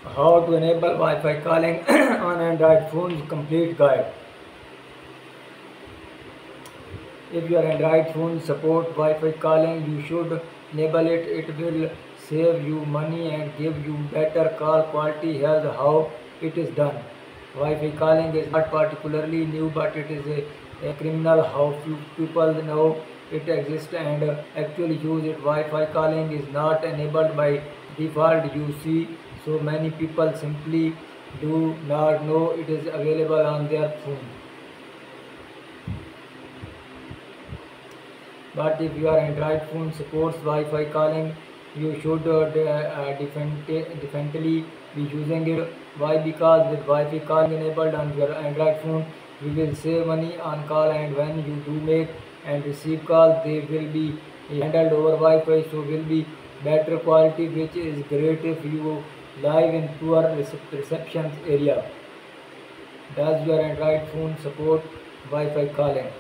How to enable Wi-Fi calling on Android phones, complete guide. If your Android phone support Wi-Fi calling, you should enable it. It will save you money and give you better call quality. Here's how it is done. Wi-Fi calling is not particularly new, but it is a criminal how few people know it exists and actually use it. Wi-Fi calling is not enabled by default. You see, so many people simply do not know it is available on their phone. But if your Android phone supports Wi-Fi calling, you should definitely be using it. Why? Because with Wi-Fi calling enabled on your Android phone, you will save money on call, and when you do make and receive calls, they will be handled over Wi-Fi, so will be better quality, which is great if you live in poor reception area. Does your Android phone support Wi-Fi calling?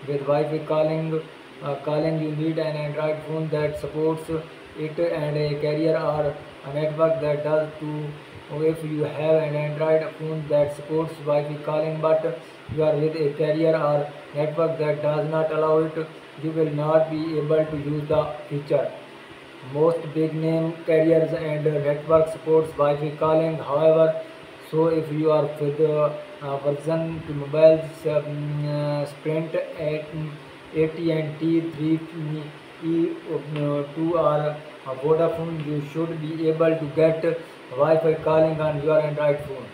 With Wi-Fi calling you need an Android phone that supports it and a carrier or a network that does too. If you have an Android phone that supports Wi-Fi calling but you are with a carrier or network that does not allow it, you will not be able to use the feature. Most big name carriers and network supports Wi-Fi calling. However, so if you are with the version to mobiles, Sprint at AT&T 3E2 or Vodafone, you should be able to get Wi-Fi calling on your Android phone.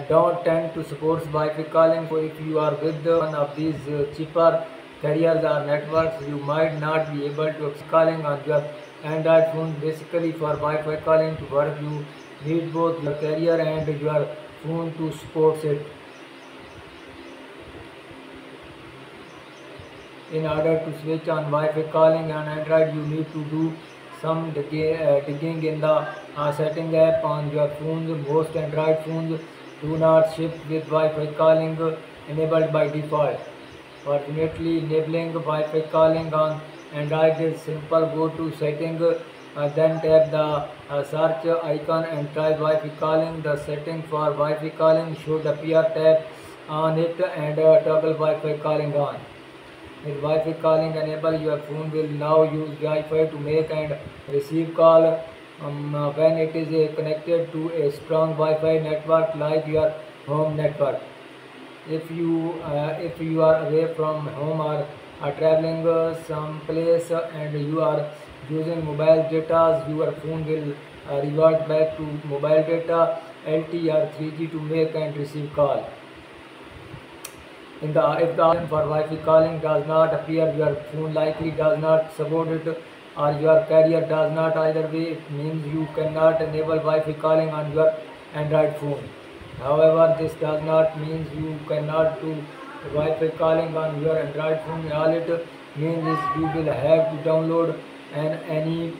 Don't tend to support Wi-Fi calling. So if you are with one of these cheaper carriers or networks, you might not be able to calling on your Android phone. Basically, for Wi-Fi calling to work, you need both your carrier and your phone to support it. In order to switch on Wi-Fi calling on Android, you need to do some digging in the setting app on your phones. Most Android phones do not ship with Wi-Fi calling enabled by default. Fortunately, enabling Wi-Fi calling on Android is simple. Go to setting, then tap the search icon and try Wi-Fi calling. The setting for Wi-Fi calling should appear. Tap on it and toggle Wi-Fi calling on. With Wi-Fi calling enabled, your phone will now use Wi-Fi to make and receive call when it is connected to a strong Wi-Fi network like your home network. If you are away from home or are traveling someplace and you are using mobile data, your phone will revert back to mobile data LTE or 3G to make and receive call. If the option for Wi-Fi calling does not appear, your phone likely does not support it or your carrier does not. Either way, it means you cannot enable Wi-Fi calling on your Android phone. However, this does not mean you cannot do Wi-Fi calling on your Android phone. All it means is you will have to download any